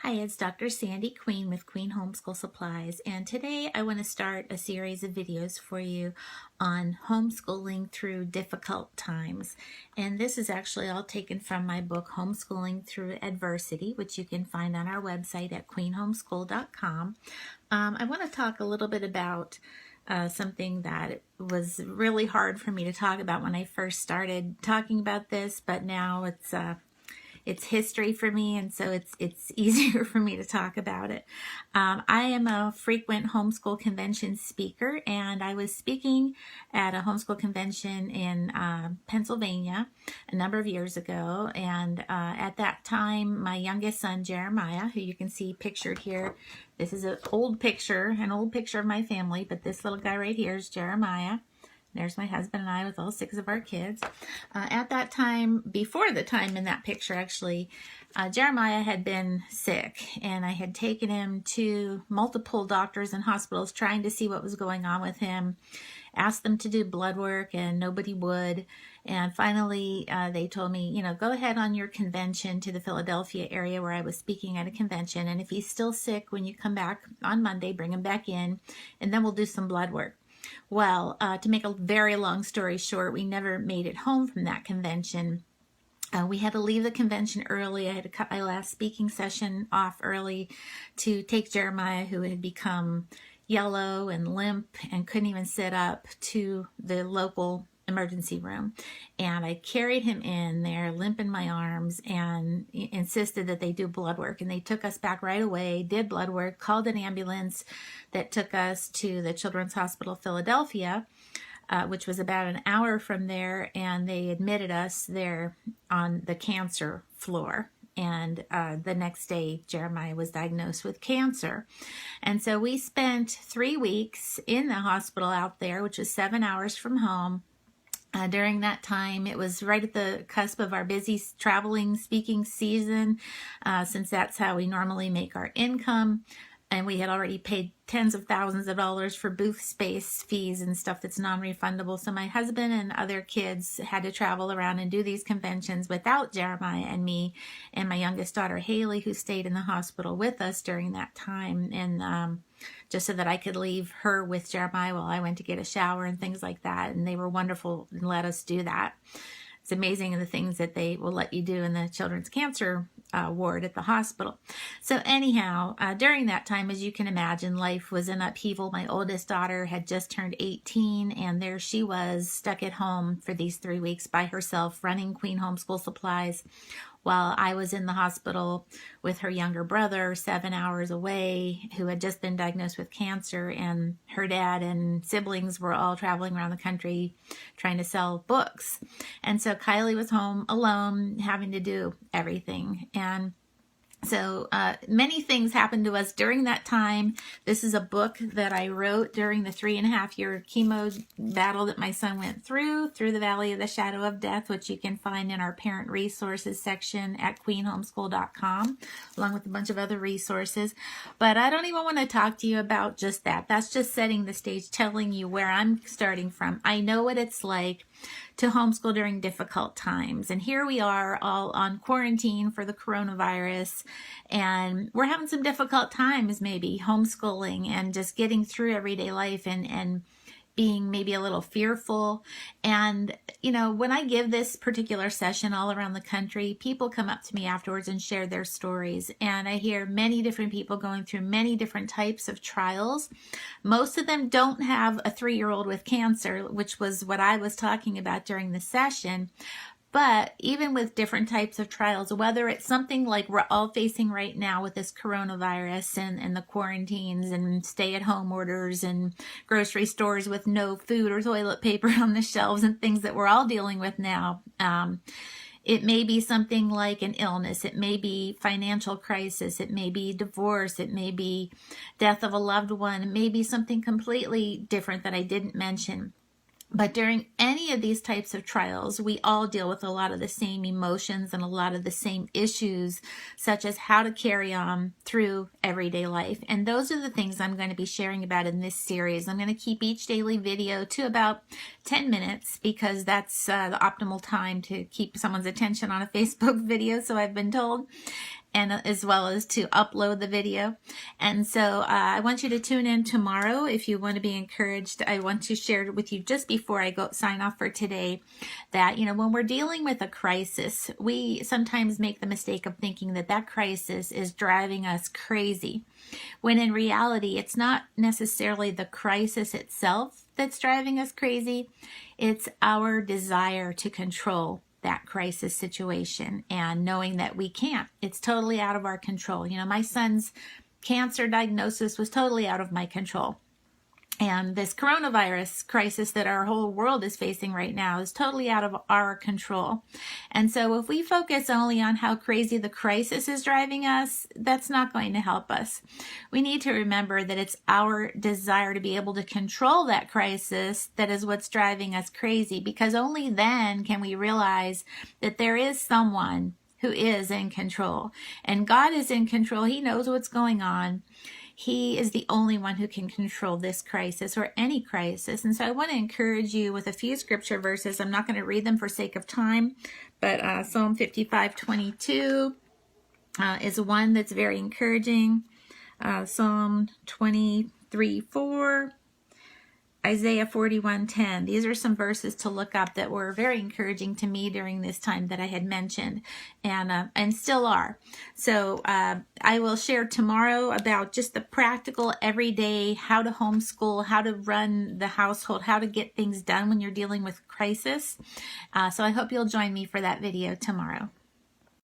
Hi, it's Dr. Sandy Queen with Queen Homeschool Supplies, and today I want to start a series of videos for you on homeschooling through difficult times. And this is actually all taken from my book, Homeschooling Through Adversity, which you can find on our website at queenhomeschool.com. I want to talk a little bit about something that was really hard for me to talk about when I first started talking about this, but now it's history for me, and so it's easier for me to talk about it. I am a frequent homeschool convention speaker, and I was speaking at a homeschool convention in Pennsylvania a number of years ago, and at that time my youngest son Jeremiah, who you can see pictured here, this is an old picture of my family, but this little guy right here is Jeremiah. There's my husband and I with all 6 of our kids. At that time, before the time in that picture actually, Jeremiah had been sick, and I had taken him to multiple doctors and hospitals trying to see what was going on with him. Asked them to do blood work and nobody would. And finally, they told me, go ahead on your convention to the Philadelphia area where I was speaking at a convention. And if he's still sick, when you come back on Monday, bring him back in, and then we'll do some blood work. Well, to make a very long story short, we never made it home from that convention. We had to leave the convention early. I had to cut my last speaking session off early to take Jeremiah, who had become yellow and limp and couldn't even sit up, to the local emergency room. And I carried him in there, limp in my arms, and insisted that they do blood work. And they took us back right away, did blood work, called an ambulance that took us to the Children's Hospital Philadelphia, which was about an hour from there, and they admitted us there on the cancer floor. And the next day, Jeremiah was diagnosed with cancer. And so we spent 3 weeks in the hospital out there, which was 7 hours from home. During that time, it was right at the cusp of our busy traveling speaking season, since that's how we normally make our income. And we had already paid tens of thousands of dollars for booth space fees and stuff that's non-refundable. So my husband and other kids had to travel around and do these conventions without Jeremiah and me and my youngest daughter, Haley, who stayed in the hospital with us during that time. And just so that I could leave her with Jeremiah while I went to get a shower and things like that. And they were wonderful and let us do that. It's amazing the things that they will let you do in the children's cancer ward at the hospital. So anyhow, during that time, as you can imagine, life was in upheaval. My oldest daughter had just turned 18, and there she was stuck at home for these 3 weeks by herself, running Queen Homeschool Supplies, while I was in the hospital with her younger brother 7 hours away, who had just been diagnosed with cancer, and her dad and siblings were all traveling around the country trying to sell books. And so Kylie was home alone, having to do everything. And so many things happened to us during that time. This is a book that I wrote during the 3.5-year chemo battle that my son went through the Valley of the Shadow of Death, which you can find in our parent resources section at queenhomeschool.com, along with a bunch of other resources. But I don't even want to talk to you about just that. That's just setting the stage, telling you where I'm starting from. I know what it's like to homeschool during difficult times. And here we are all on quarantine for the coronavirus, and we're having some difficult times, maybe homeschooling and just getting through everyday life and being maybe a little fearful. And, when I give this particular session all around the country, people come up to me afterwards and share their stories. And I hear many different people going through many different types of trials. Most of them don't have a 3-year-old with cancer, which was what I was talking about during the session. But even with different types of trials, whether it's something like we're all facing right now with this coronavirus and the quarantines and stay-at-home orders and grocery stores with no food or toilet paper on the shelves and things that we're all dealing with now. It may be something like an illness. It may be financial crisis. It may be divorce. It may be death of a loved one. It may be something completely different that I didn't mention. But during any of these types of trials, we all deal with a lot of the same emotions and a lot of the same issues, such as how to carry on through everyday life. And those are the things I'm going to be sharing about in this series. I'm going to keep each daily video to about 10 minutes because that's the optimal time to keep someone's attention on a Facebook video, so I've been told. and as well as to upload the video. And so I want you to tune in tomorrow if you want to be encouraged. I want to share with you just before I go sign off for today that, when we're dealing with a crisis, we sometimes make the mistake of thinking that that crisis is driving us crazy, when in reality, it's not necessarily the crisis itself that's driving us crazy. It's our desire to control that crisis situation and knowing that we can't. It's totally out of our control. My son's cancer diagnosis was totally out of my control. And this coronavirus crisis that our whole world is facing right now is totally out of our control. And so if we focus only on how crazy the crisis is driving us, that's not going to help us. We need to remember that it's our desire to be able to control that crisis that is what's driving us crazy, because only then can we realize that there is someone who is in control. And God is in control. He knows what's going on. He is the only one who can control this crisis or any crisis. And so I want to encourage you with a few scripture verses. I'm not going to read them for sake of time, but Psalm 55:22 is one that's very encouraging. Psalm 23:4. Isaiah 41:10. These are some verses to look up that were very encouraging to me during this time that I had mentioned, and still are. So I will share tomorrow about just the practical, everyday, how to homeschool, how to run the household, how to get things done when you're dealing with crisis. So I hope you'll join me for that video tomorrow.